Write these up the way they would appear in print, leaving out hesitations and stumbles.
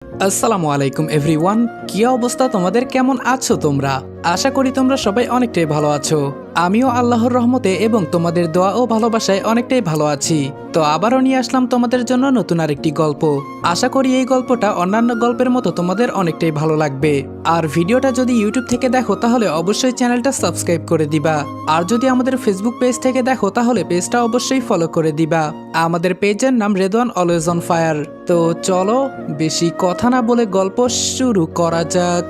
আসসালামু আলাইকুম এভরিওয়ান। কি অবস্থা তোমাদের, কেমন আছো তোমরা? আশা করি তোমরা সবাই অনেকটাই ভালো আছো। আমিও আল্লাহর রহমতে এবং তোমাদের দোয়া ও ভালোবাসায় অনেকটাই ভালো আছি। তো আবারও নিয়ে আসলাম তোমাদের জন্য নতুন আরেকটি গল্প। আশা করি এই গল্পটা অন্যান্য গল্পের মতো তোমাদের অনেকটাই ভালো লাগবে। আর ভিডিওটা যদি ইউটিউব থেকে দেখো তাহলে অবশ্যই চ্যানেলটা সাবস্ক্রাইব করে দিবা। আর যদি আমাদের ফেসবুক পেজ থেকে দেখো তাহলে পেজটা অবশ্যই ফলো করে দিবা। আমাদের পেজের নাম রেদওয়ান অলওয়েজ অন ফায়ার। তো চলো বেশি কথা না বলে গল্প শুরু করা যাক।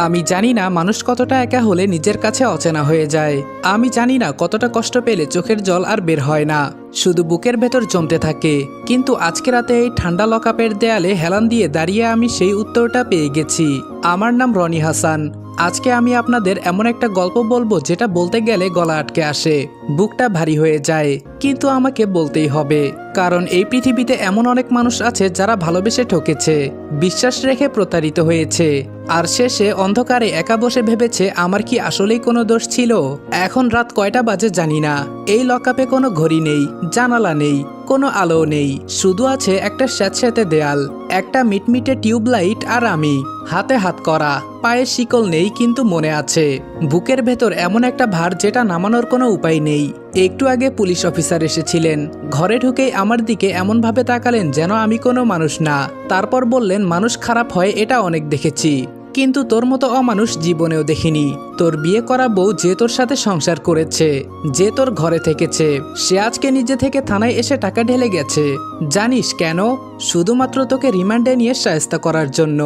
আমি জানি না মানুষ কতটা একা হলে নিজের কাছে অচেনা হয়ে যায়। আমি জানি না কতটা কষ্ট পেলে চোখের জল আর বের হয় না, শুধু বুকের ভেতর জমতে থাকে। কিন্তু আজকে রাতে এই ঠান্ডা লকআপের দেয়ালে হেলান দিয়ে দাঁড়িয়ে আমি সেই উত্তরটা পেয়ে গেছি। আমার নাম রনি হাসান। আজকে আমি আপনাদের এমন একটা গল্প বলবো যেটা বলতে গেলে গলা আটকে আসে, বুকটা ভারী হয়ে যায়, কিন্তু আমাকে বলতেই হবে। কারণ এই পৃথিবীতে এমন অনেক মানুষ আছে যারা ভালোবেসে ঠকেছে, বিশ্বাস রেখে প্রতারিত হয়েছে, আর শেষে অন্ধকারে একা বসে ভেবেছে আমার কি আসলেই কোনো দোষ ছিল। এখন রাত কয়টা বাজে জানি না। এই লকআপে কোনো ঘড়ি নেই, জানালা নেই, কোনো আলো নেই, শুধু আছে একটা স্যাঁতস্যাঁতে দেয়াল, একটা মিটমিটে টিউবলাইট আর আমি। হাতে হাত করা, পায়ে শিকল নেই, কিন্তু মনে আছে। বুকের ভেতর এমন একটা ভার যেটা নামানোর কোনো উপায় নেই। একটু আগে পুলিশ অফিসার এসেছিলেন, ঘরে ঢুকেই আমার দিকে এমনভাবে তাকালেন যেন আমি কোনো মানুষ না। তারপর বললেন, মানুষ খারাপ হয় এটা অনেক দেখেছি, কিন্তু তোর মতো অমানুষ জীবনেও দেখিনি। তোর বিয়ে করা বউ যে তোর সাথে সংসার করেছে, যে তোর ঘরে থেকেছে, সে আজকে নিজে থেকে থানায় এসে টাকা ঢেলে গেছে। জানিস কেন? শুধুমাত্র তোকে রিমান্ডে নিয়ে শায়েস্তা করার জন্য।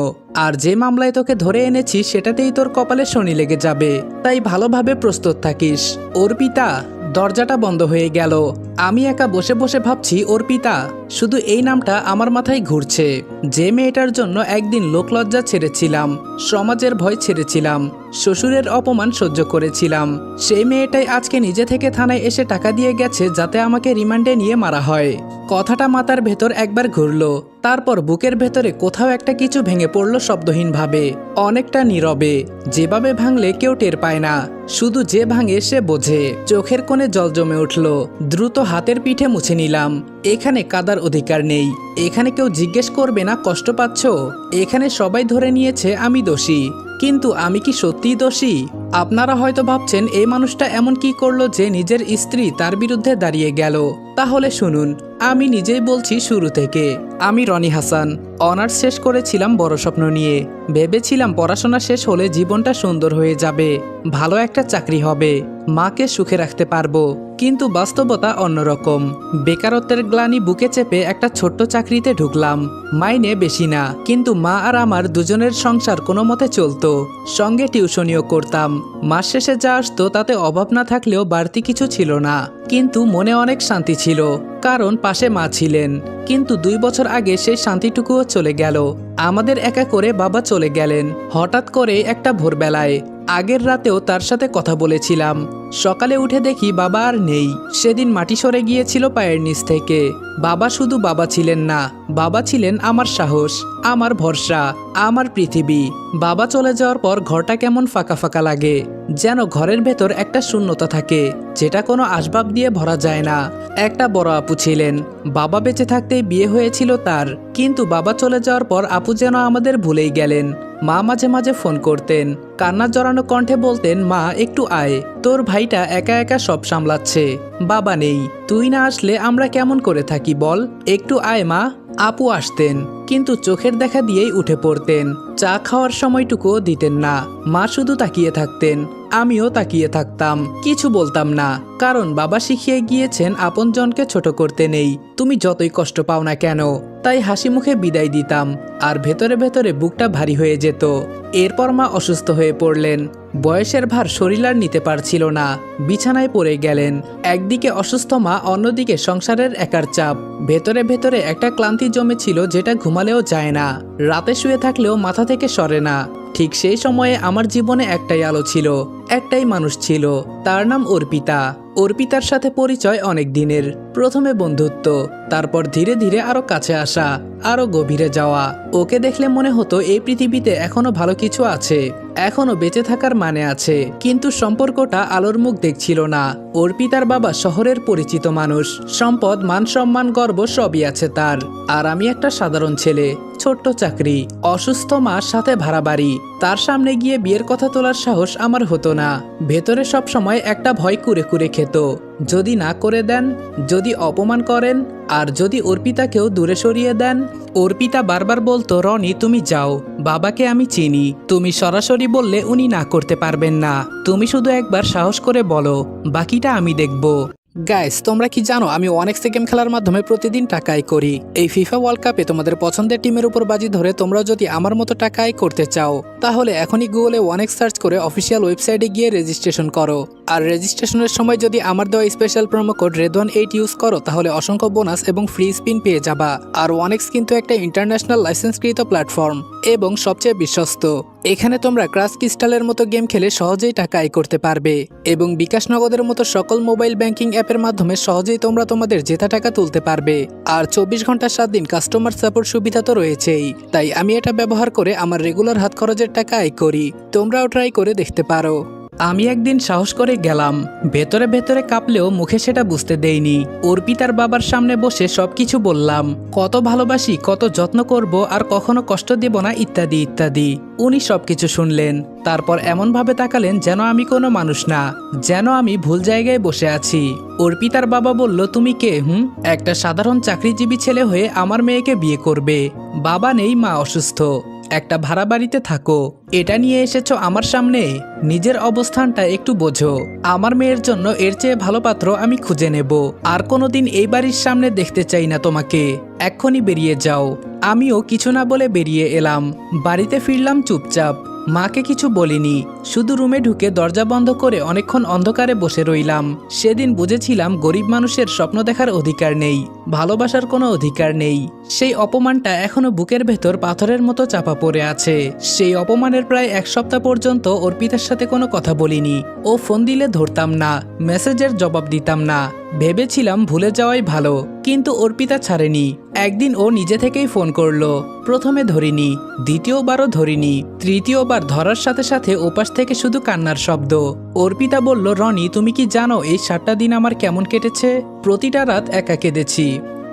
আর যে মামলায় তোকে ধরে এনেছি সেটাতেই তোর কপালে শনি লেগে যাবে, তাই ভালোভাবে প্রস্তুত থাকিস। অর্পিতা। দরজাটা বন্ধ হয়ে গেল। আমি একা বসে বসে ভাবছি অর্পিতা, শুধু এই নামটা আমার মাথায় ঘুরছে। যে মেয়েটার জন্য একদিন লোকলজ্জা ছেড়েছিলাম, সমাজের ভয় ছেড়েছিলাম, শ্বশুরের অপমান সহ্য করেছিলাম, সেই মেয়েটাই আজকে নিজে থেকে থানায় এসে টাকা দিয়ে গেছে যাতে আমাকে রিমান্ডে নিয়ে মারা হয়। কথাটা মাথার ভেতর একবার ঘুরলো, তারপর বুকের ভেতরে কোথাও একটা কিছু ভেঙে পড়লো শব্দহীনভাবে, অনেকটা নীরবে, যেভাবে ভাঙলে কেউ টের পায় না, শুধু যে ভাঙে সে বোঝে। চোখের কোণে জল জমে উঠল, দ্রুত হাতের পিঠে মুছে নিলাম। এখানে কাদার অধিকার নেই, এখানে কেউ জিজ্ঞেস করবে না কষ্ট পাচ্ছ। এখানে সবাই ধরে নিয়েছে আমি দোষী, কিন্তু আমি কি সত্যিই দোষী? আপনারা হয়তো ভাবছেন এই মানুষটা এমন কি করলো যে নিজের স্ত্রী তার বিরুদ্ধে দাঁড়িয়ে গেল। তাহলে শুনুন, আমি নিজেই বলছি শুরু থেকে। আমি রনি হাসান, অনার্স শেষ করেছিলাম বড় স্বপ্ন নিয়ে। ভেবেছিলাম পড়াশোনা শেষ হলে জীবনটা সুন্দর হয়ে যাবে, ভালো একটা চাকরি হবে, মাকে সুখে রাখতে পারবো। কিন্তু বাস্তবতা অন্যরকম। বেকারত্বের গ্লানি বুকে চেপে একটা ছোট্ট চাকরিতে ঢুকলাম। মাইনে বেশি না, কিন্তু মা আর আমার দুজনের সংসার কোনো মতে চলতো। সঙ্গে টিউশনিও করতাম। মাস শেষে যা আসতো তাতে অভাব না থাকলেও বাড়তি কিছু ছিল না, কিন্তু মনে অনেক শান্তি ছিল, কারণ পাশে মা ছিলেন। কিন্তু 2 বছর আগে সেই শান্তিটুকুও চলে গেল। আমাদের একা করে বাবা চলে গেলেন হঠাৎ করে একটা ভোরবেলায়। আগের রাতেও তার সাথে কথা বলেছিলাম। সকালে উঠে দেখি বাবা আর নেই। সেদিন মাটি সরে গিয়েছিল পায়ের নিচ থেকে। বাবা শুধু বাবা ছিলেন না, বাবা ছিলেন আমার সাহস, আমার ভরসা, আমার পৃথিবী। বাবা চলে যাওয়ার পর ঘরটা কেমন ফাঁকা ফাঁকা লাগে, যেন ঘরের ভেতর একটা শূন্যতা থাকে যেটা কোনো আসবাব দিয়ে ভরা যায় না। একটা বড় আপু ছিলেন, বাবা বেঁচে থাকতেই বিয়ে হয়েছিল তার, কিন্তু বাবা চলে যাওয়ার পর আপু যেন আমাদের ভুলেই গেলেন। মা মাঝে মাঝে ফোন করতেন, কান্না জড়ানো কণ্ঠে বলতেন, মা একটু আয়, তোর ভাইটা একা একা সব সামলাচ্ছে, বাবা নেই, তুই না আসলে আমরা কেমন করে থাকি বল, একটু আয় মা। আপু আসতেন, কিন্তু চোখের দেখা দিয়েই উঠে পড়তেন। চা খাওয়ার সময়টুকুও দিতেন না। মা শুধু তাকিয়ে থাকতেন, আমিও তাকিয়ে থাকতাম, কিছু বলতাম না, কারণ বাবা শিখিয়ে গিয়েছেন আপনজনকে ছোট করতে নেই, তুমি যতই কষ্ট পাও না কেন। তাই হাসি মুখে বিদায় দিতাম, আর ভেতরে ভেতরে বুকটা ভারী হয়ে যেত। এরপর মা অসুস্থ হয়ে পড়লেন। বয়সের ভার শরীর আর নিতে পারছিল না, বিছানায় পড়ে গেলেন। একদিকে অসুস্থ মা, অন্যদিকে সংসারের একার চাপ। ভেতরে ভেতরে একটা ক্লান্তি জমেছিল যেটা ঘুমালেও যায় না, রাতে শুয়ে থাকলেও মাথা থেকে সরে না। ঠিক সেই সময়ে আমার জীবনে একটাই আলো ছিল, একটাই মানুষ ছিল, তার নাম অর্পিতা। অর্পিতার সাথে পরিচয় অনেক দিনের। প্রথমে বন্ধুত্ব, তারপর ধীরে ধীরে আরো কাছে আসা, আরো গভীরে যাওয়া। ওকে দেখলে মনে হতো এই পৃথিবীতে এখনো ভালো কিছু আছে। এখনো বেঁচে থাকার মানে আছে, কিন্তু সম্পর্কটা আলোর মুখ দেখছিল না। অর্পিতার বাবা শহরের পরিচিত মানুষ, সম্পদ, মান সম্মান, গর্ব সবই আছে তার। আর আমি একটা সাধারণ ছেলে, ছোট্ট চাকরি, অসুস্থ মা, সাথে ভাড়া বাড়ি। তার সামনে গিয়ে বিয়ের কথা তোলার সাহস আমার হতো না। ভেতরে সব সময় একটা ভয় কুরে কুরে খেত, যদি না করে দেন, যদি অপমান করেন, আর যদি অর্পিতাকেও দূরে সরিয়ে দেন। অর্পিতা বারবার বলতো, রনি তুমি যাও, বাবাকে আমি চিনি, তুমি সরাসরি বললে উনি না করতে পারবেন না, তুমি শুধু একবার সাহস করে বলো, বাকিটা আমি দেখব। গাইস, তোমরা কি জানো আমি ওয়ানেক্সে গেম খেলার মাধ্যমে প্রতিদিন টাকা আয় করি। এই ফিফা ওয়ার্ল্ড কাপে তোমাদের পছন্দের টিমের উপর বাজি ধরে তোমরা যদি আমার মতো টাকা আয় করতে চাও, তাহলে এখনই গুগলে ওয়ানেক্স সার্চ করে অফিসিয়াল ওয়েবসাইটে গিয়ে রেজিস্ট্রেশন করো। আর রেজিস্ট্রেশনের সময় যদি আমার দেওয়া স্পেশাল প্রোমো কোড রেদওয়ান8 ইউজ করো, তাহলে অসংখ্য বোনাস এবং ফ্রি স্পিন পেয়ে যাবা। আর ওয়ানেক্স কিন্তু একটা ইন্টারন্যাশনাল লাইসেন্সকৃত প্ল্যাটফর্ম এবং সবচেয়ে বিশ্বস্ত। এখানে তোমরা ক্রাশ ক্রিস্টালের মতো গেম খেলে সহজেই টাকা আয় করতে পারবে এবং বিকাশ নগদের মতো সকল মোবাইল ব্যাংকিং অ্যাপের মাধ্যমে সহজেই তোমরা তোমাদের জেতা টাকা তুলতে পারবে। আর 24 ঘন্টা 7 দিন কাস্টমার সাপোর্ট সুবিধা তো রয়েছেই। তাই আমি এটা ব্যবহার করে আমার রেগুলার হাত খরচের টাকা আয় করি, তোমরাও ট্রাই করে দেখতে পারো। আমি একদিন সাহস করে গেলাম, ভেতরে ভেতরে কাঁপলেও মুখে সেটা বুঝতে দেইনি। অর্পিতার বাবার সামনে বসে সবকিছু বললাম, কত ভালোবাসি, কত যত্ন করব, আর কখনো কষ্ট দেব না, ইত্যাদি ইত্যাদি। উনি সবকিছু শুনলেন, তারপর এমনভাবে তাকালেন যেন আমি কোনো মানুষ না, যেন আমি ভুল জায়গায় বসে আছি। অর্পিতার বাবা বলল, তুমি কে? একটা সাধারণ চাকরিজীবী ছেলে হয়ে আমার মেয়েকে বিয়ে করবে? বাবা নেই, মা অসুস্থ, একটা ভাড়া বাড়িতে থাকো, এটা নিয়ে এসেছো আমার সামনে? নিজের অবস্থানটা একটু বোঝো। আমার মেয়ের জন্য এর চেয়ে ভালো পাত্র আমি খুঁজে নেব। আর কোনোদিন এই বাড়ির সামনে দেখতে চাই না তোমাকে, এক্ষুনি বেরিয়ে যাও। আমিও কিছু না বলে বেরিয়ে এলাম। বাড়িতে ফিরলাম চুপচাপ, মাকে কিছু বলিনি, শুধু রুমে ঢুকে দরজা বন্ধ করে অনেকক্ষণ অন্ধকারে বসে রইলাম। সেদিন বুঝেছিলাম গরিব মানুষের স্বপ্ন দেখার অধিকার নেই, ভালোবাসার কোনো অধিকার নেই। সেই অপমানটা এখনো বুকের ভেতর পাথরের মতো চাপা পড়ে আছে। সেই অপমানের প্রায় 1 সপ্তাহ পর্যন্ত অর্পিতার সাথে কোনো কথা বলিনি। ও ফোন দিলে ধরতাম না, মেসেজের জবাব দিতাম না, ভেবেছিলাম ভুলে যাওয়াই ভালো। কিন্তু অর্পিতা ছাড়েনি। একদিন ও নিজে থেকেই ফোন করলো। প্রথমে ধরিনি, দ্বিতীয়বারও ধরিনি, তৃতীয়বার ধরার সাথে সাথে ওপাশ থেকে শুধু কান্নার শব্দ। অর্পিতা বলল, রনি তুমি কি জানো এই 7টা দিন আমার কেমন কেটেছে? প্রতিটা রাত একা কেঁদেছি,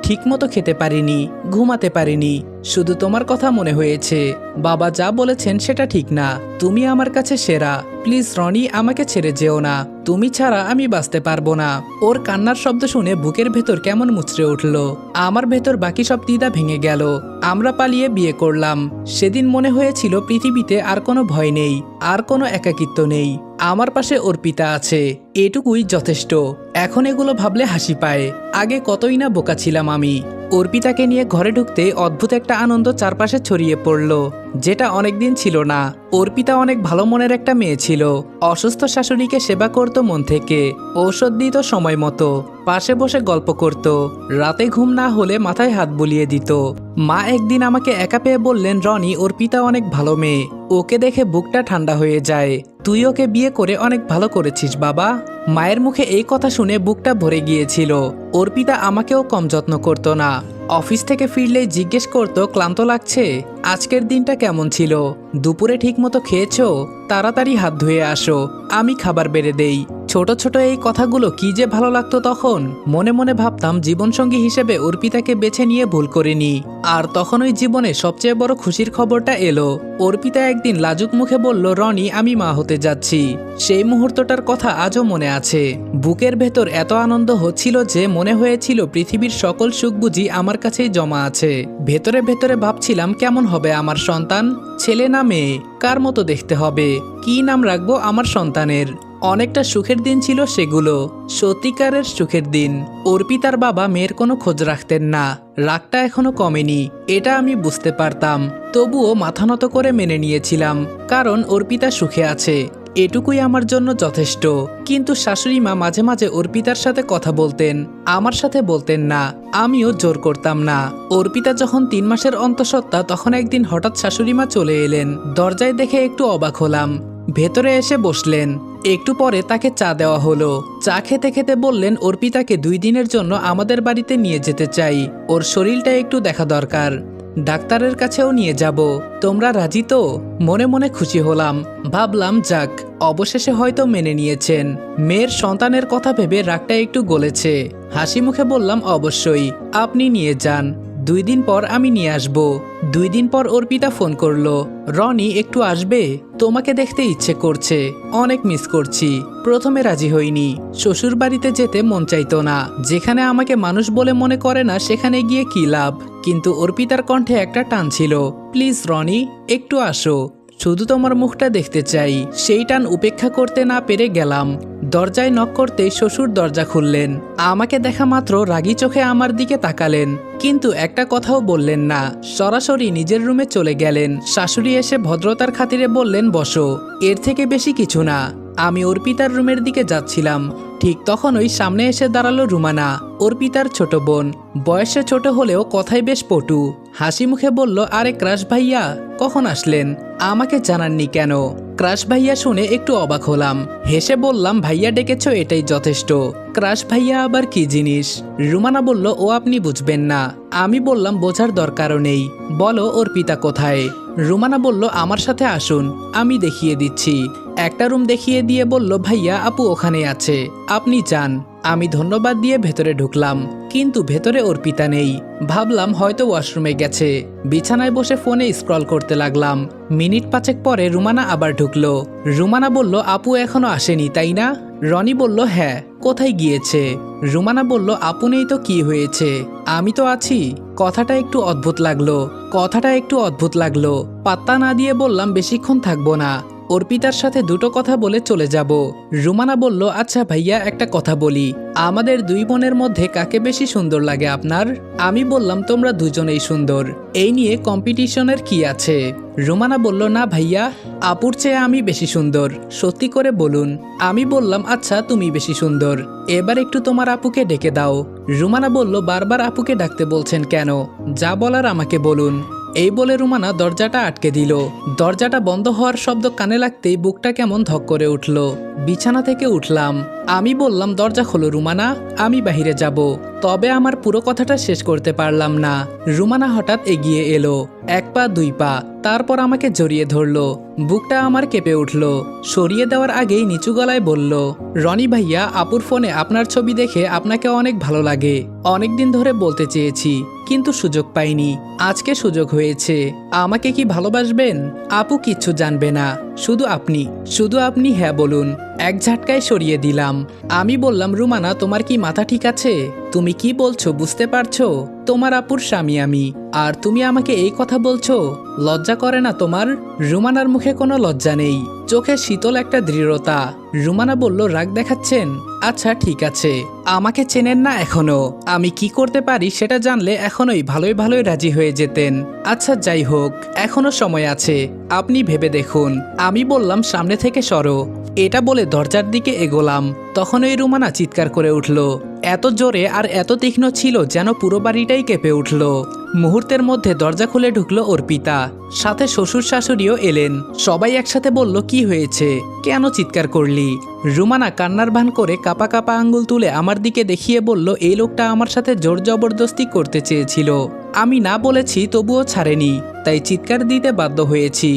ঠিকমতো খেতে পারিনি, ঘুমাতে পারিনি, শুধু তোমার কথা মনে হয়েছে। বাবা যা বলেছেন সেটা ঠিক না, তুমি আমার কাছে সেরা, প্লিজ রনি আমাকে ছেড়ে যেও না, তুমি ছাড়া আমি বাঁচতে পারবো না। ওর কান্নার শব্দ শুনে বুকের ভেতর কেমন মুচড়ে উঠল। আমার ভেতর বাকি সব দ্বিধা ভেঙে গেল। আমরা পালিয়ে বিয়ে করলাম। সেদিন মনে হয়েছিল পৃথিবীতে আর কোনো ভয় নেই, আর কোনো একাকিত্ব নেই, আমার পাশে অর্পিতা আছে, এটুকুই যথেষ্ট। এখন এগুলো ভাবলে হাসি পায়। আগে কতই না বোকা ছিলাম আমি। অর্পিতাকে নিয়ে ঘরে ঢুকতে অদ্ভুত একটা আনন্দ চারপাশে ছড়িয়ে পড়ল, যেটা অনেকদিন ছিল না। অর্পিতা অনেক ভালো মনের একটা মেয়ে ছিল। অসুস্থ শাশুড়িকে সেবা করত মন থেকে, ঔষধ দিত সময় মতো, পাশে বসে গল্প করত, রাতে ঘুম না হলে মাথায় হাত বুলিয়ে দিত। মা একদিন আমাকে একা পেয়ে বললেন, রনি অর্পিতা অনেক ভালো মেয়ে, ওকে দেখে বুকটা ঠান্ডা হয়ে যায়, তুই ওকে বিয়ে করে অনেক ভালো করেছিস বাবা। মায়ের মুখে এই কথা শুনে বুকটা ভরে গিয়েছিল। অর্পিতা আমাকেও কম যত্ন করত না। অফিস থেকে ফিরলেই জিজ্ঞেস করত, ক্লান্ত লাগছে, আজকের দিনটা কেমন ছিল, দুপুরে ঠিকমতো খেয়েছো, তাড়াতাড়ি হাত ধুয়ে আসো, আমি খাবার বেড়ে দেই। ছোট ছোট এই কথাগুলো কি যে ভালো লাগতো তখন। মনে মনে ভাবতাম জীবনসঙ্গী হিসেবে অর্পিতাকে বেছে নিয়ে ভুল করিনি। আর তখন ওই জীবনে সবচেয়ে বড় খুশির খবরটা এলো। অর্পিতা একদিন লাজুক মুখে বলল, রনি আমি মা হতে যাচ্ছি। সেই মুহূর্তটার কথা আজও মনে আছে। বুকের ভেতর এত আনন্দ হচ্ছিল যে মনে হয়েছিল পৃথিবীর সকল সুখ বুঝি আমার কাছেই জমা আছে। ভেতরে ভেতরে ভাবছিলাম কেমন হবে আমার সন্তান, ছেলে না মেয়ে, কার মতো দেখতে হবে, কি নাম রাখবো আমার সন্তানের। অনেকটা সুখের দিন ছিল সেগুলো, সত্যিকারের সুখের দিন। অর্পিতার বাবা মেয়ের কোনো খোঁজ রাখতেন না, রাগটা এখনো কমেনি, এটা আমি বুঝতে পারতাম। তবুও মাথা নত করে মেনে নিয়েছিলাম, কারণ অর্পিতা সুখে আছে, এটুকুই আমার জন্য যথেষ্ট। কিন্তু শাশুড়ি মা মাঝে মাঝে অর্পিতার সাথে কথা বলতেন, আমার সাথে বলতেন না, আমিও জোর করতাম না। অর্পিতা যখন 3 মাসের অন্তঃসত্ত্বা, তখন একদিন হঠাৎ শাশুড়ি মা চলে এলেন। দরজায় দেখে একটু অবাক হলাম। ভেতরে এসে বসলেন। একটু পরে তাকে চা দেওয়া হলো। চা খেতে খেতে বললেন, অর্পিতাকে 2 দিনের জন্য আমাদের বাড়িতে নিয়ে যেতে চাই, ওর শরীরটা একটু দেখা দরকার। ডাক্তারের কাছেও নিয়ে যাব। তোমরা রাজি তো? মনে মনে খুশি হলাম। ভাবলাম যাক, অবশেষে হয়তো মেনে নিয়েছেন। মেয়ের সন্তানের কথা ভেবে রাগটা একটু গলেছে। হাসি মুখে বললাম অবশ্যই, আপনি নিয়ে যান। 2 দিন পর আমি নিয়ে আসব। 2 দিন পর অর্পিতা ফোন করলো, রনি একটু আসবে, তোমাকে দেখতে ইচ্ছে করছে, অনেক মিস করছি। প্রথমে রাজি হইনি, শ্বশুর বাড়িতে যেতে মন চাইতো না। যেখানে আমাকে মানুষ বলে মনে করে না সেখানে গিয়ে কি লাভ। কিন্তু অর্পিতার কণ্ঠে একটা টান ছিল, প্লিজ রনি, একটু আসো, শুধু তোমার মুখটা দেখতে চাই। সেই টান উপেক্ষা করতে না পেরে গেলাম। দরজায় নক করতেই শ্বশুর দরজা খুললেন। আমাকে দেখা মাত্র রাগী চোখে আমার দিকে তাকালেন, কিন্তু একটা কথাও বললেন না। সরাসরি নিজের রুমে চলে গেলেন। শাশুড়ি এসে ভদ্রতার খাতিরে বললেন বসো, এর থেকে বেশি কিছু না। আমি অর্পিতার রুমের দিকে যাচ্ছিলাম, ঠিক তখনই সামনে এসে দাঁড়ালো রুমানা, অর্পিতার ছোট বোন। বয়সে ছোট হলেও কথায় বেশ পটু। হাসি মুখে বলল, আরে ক্রাশ ভাইয়া, কখন আসলেন? আমাকে জানাননি কেন? ক্রাশ ভাইয়া শুনে একটু অবাক হলাম। হেসে বললাম, ভাইয়া ডেকেছো এটাই যথেষ্ট। ক্রাশ ভাইয়া আবার কি জিনিস? রুমানা বলল, ও আপনি বুঝবেন না। আমি বললাম, বোঝার দরকারও নেই, বলো অর্পিতা কোথায়? রুমানা বলল, আমার সাথে আসুন, আমি দেখিয়ে দিচ্ছি। একটা রুম দেখিয়ে দিয়ে বলল, ভাইয়া আপু ওখানে আছে, আপনি যান। আমি ধন্যবাদ দিয়ে ভেতরে ঢুকলাম, কিন্তু ভেতরে অর্পিতা নেই। ভাবলাম হয়তো ওয়াশরুমে গেছে। বিছানায় বসে ফোনে স্ক্রল করতে লাগলাম। মিনিট 5 পরে রুমানা আবার ঢুকলো। রুমানা বলল, আপু এখনো আসেনি তাই না? রনি বলল, হ্যাঁ, কোথায় গিয়েছে? রুমানা বলল, আপু নেই তো কি হয়েছে, আমি তো আছি। কথাটা একটু অদ্ভুত লাগলো। পাত্তা না দিয়ে বললাম, বেশিক্ষণ থাকবো না, অর্পিতার সাথে দুটো কথা বলে চলে যাব। রুমানা বলল, আচ্ছা ভাইয়া একটা কথা বলি, আমাদের 2 বোনের মধ্যে কাকে বেশি সুন্দর লাগে আপনার? আমি বললাম, তোমরা দুজনেই সুন্দর, এই নিয়ে কম্পিটিশনের কি আছে? রুমানা বলল, না ভাইয়া, আপুর চেয়ে আমি বেশি সুন্দর, সত্যি করে বলুন। আমি বললাম, আচ্ছা তুমি বেশি সুন্দর, এবার একটু তোমার আপুকে ডেকে দাও। রুমানা বলল, বারবার আপুকে ডাকতে বলছেন কেন? যা বলার আমাকে বলুন। এই বলে রুমানা দরজাটা আটকে দিল। দরজাটা বন্ধ হওয়ার শব্দ কানে লাগতেই বুকটা কেমন ধক করে উঠল। বিছানা থেকে উঠলাম। আমি বললাম, দরজা খোলো রুমানা, আমি বাহিরে যাব। তবে আমার পুরো কথাটা শেষ করতে পারলাম না। রুমানা হঠাৎ এগিয়ে এলো, 1 পা 2 পা, তারপর আমাকে জড়িয়ে ধরলো। বুকটা আমার কেঁপে উঠল। সরিয়ে দেওয়ার আগেই নিচু গলায় বলল, রনি ভাইয়া, আপুর ফোনে আপনার ছবি দেখে আপনাকে অনেক ভালো লাগে। অনেকদিন ধরে বলতে চেয়েছি, কিন্তু সুযোগ পাইনি, আজকে সুযোগ হয়েছে। আমাকে কি ভালোবাসবেন? আপু কিচ্ছু জানবে না, শুধু আপনি হ্যাঁ বলুন। এক ঝাটকায় সরিয়ে দিলাম। আমি বললাম, রুমানা তোমার কি মাথা ঠিক আছে? তুমি কি বলছো বুঝতে পারছো? তোমার আপুর স্বামী আমি, আর তুমি আমাকে এই কথা বলছো? লজ্জা করে না তোমার? রুমানার মুখে কোনো লজ্জা নেই, চোখে শীতল একটা দৃঢ়তা। রুমানা বলল, রাগ দেখাচ্ছেন? আচ্ছা ঠিক আছে, আমাকে চেনেন না এখনো, আমি কি করতে পারি সেটা জানলে এখনোই ভালোই রাজি হয়ে যেতেন। আচ্ছা যাই হোক, এখনো সময় আছে, আপনি ভেবে দেখুন। আমি বললাম, সামনে থেকে সরো। এটা বলে দরজার দিকে এগোলাম। তখন ওই রুমানা চিৎকার করে উঠল, এত জোরে আর এত তীক্ষ্ণ ছিল যেন পুরো বাড়িটাই কেঁপে উঠল। মুহূর্তের মধ্যে দরজা খুলে ঢুকলো অর্পিতা, সাথে শ্বশুর শাশুড়িও এলেন। সবাই একসাথে বলল, কি হয়েছে, কেন চিৎকার করলি? রুমানা কান্নার ভান করে কাপা কাপা আঙ্গুল তুলে আমার দিকে দেখিয়ে বলল, এই লোকটা আমার সাথে জোর জবরদস্তি করতে চেয়েছিল, আমি না বলেছি তবুও ছাড়েনি, তাই চিৎকার দিতে বাধ্য হয়েছি।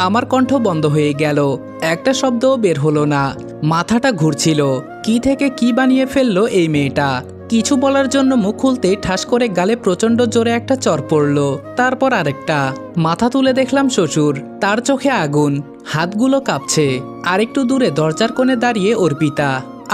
আমার কণ্ঠ বন্ধ হয়ে গেল, একটা শব্দও বের হলো না। মাথাটা ঘুরছিল, কি থেকে কি বানিয়ে ফেললো এই মেয়েটা। কিছু বলার জন্য মুখ খুলতেই ঠাস করে গালে প্রচন্ড জোরে একটা চড় পড়ল, তারপর আরেকটা। মাথা তুলে দেখলাম শ্বশুর, তার চোখে আগুন, হাতগুলো কাঁপছে। আরেকটু দূরে দরজার কোণে দাঁড়িয়ে অর্পিতা,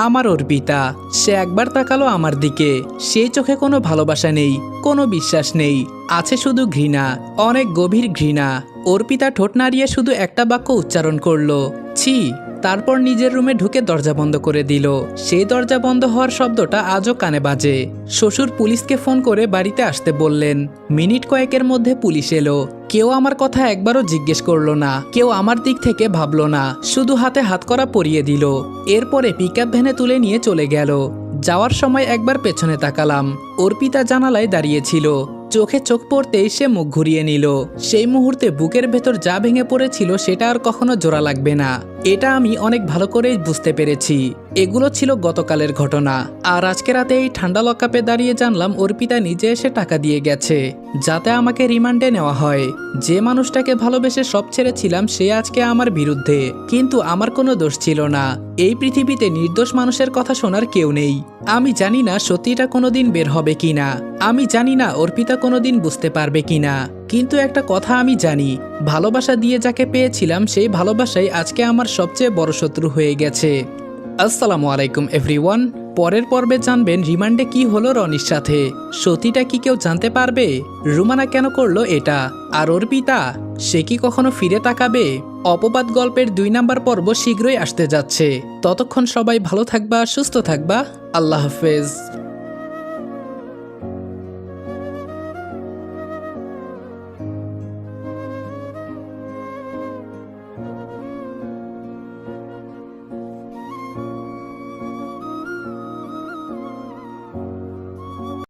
আমার অর্পিতা। সে একবার তাকালো আমার দিকে, সেই চোখে কোনো ভালোবাসা নেই, কোনো বিশ্বাস নেই, আছে শুধু ঘৃণা, অনেক গভীর ঘৃণা। অর্পিতা ঠোঁট নাড়িয়ে শুধু একটা বাক্য উচ্চারণ করলো, ছি। তারপর নিজের রুমে ঢুকে দরজা বন্ধ করে দিল। সেই দরজা বন্ধ হওয়ার শব্দটা আজও কানে বাজে। শ্বশুর পুলিশকে ফোন করে বাড়িতে আসতে বললেন। মিনিট কয়েকের মধ্যে পুলিশ এলো। কেউ আমার কথা একবারও জিজ্ঞেস করলো না, কেউ আমার দিক থেকে ভাবলো না, শুধু হাতে হাতকড়া পরিয়ে দিল। এরপরে পিকআপ ভ্যানে তুলে নিয়ে চলে গেল। যাওয়ার সময় একবার পেছনে তাকালাম, অর্পিতা জানালায় দাঁড়িয়েছিল, চোখে চোখ পড়তেই সে মুখ ঘুরিয়ে নিল। সেই মুহূর্তে বুকের ভেতর যা ভেঙে পড়েছিল সেটা আর কখনো জোড়া লাগবে না। এটা আমি অনেক ভালো করেই বুঝতে পেরেছি। এগুলো ছিল গতকালের ঘটনা। আর আজকে রাতে এই ঠান্ডা লকআপে দাঁড়িয়ে জানলাম অর্পিতা নিজে এসে টাকা দিয়ে গেছে যাতে আমাকে রিমান্ডে নেওয়া হয়। যে মানুষটাকে ভালোবেসে সব ছেড়েছিলাম সে আজকে আমার বিরুদ্ধে, কিন্তু আমার কোনো দোষ ছিল না। এই পৃথিবীতে নির্দোষ মানুষের কথা শোনার কেউ নেই। আমি জানি না সত্যিটা কোনোদিন বের হবে কিনা, আমি জানি না অর্পিতা কোনোদিন বুঝতে পারবে কিনা, কিন্তু একটা কথা আমি জানি, ভালোবাসা দিয়ে যাকে পেয়েছিলাম সেই ভালোবাসাই আজকে আমার সবচেয়ে বড় শত্রু হয়ে গেছে। আসসালামু আলাইকুম এভরিওয়ান। পরের পর্বে জানবেন রিমান্ডে কি হলো রনির সাথে। সত্যিটা কি কেউ জানতে পারবে? রুমানা কেন করলো এটা? আর অর্পিতা, সে কি কখনো ফিরে তাকাবে? অপবাদ গল্পের 2 নাম্বার পর্ব শীঘ্রই আসতে যাচ্ছে। ততক্ষণ সবাই ভালো থাকবা, সুস্থ থাকবা। আল্লাহ হাফেজ।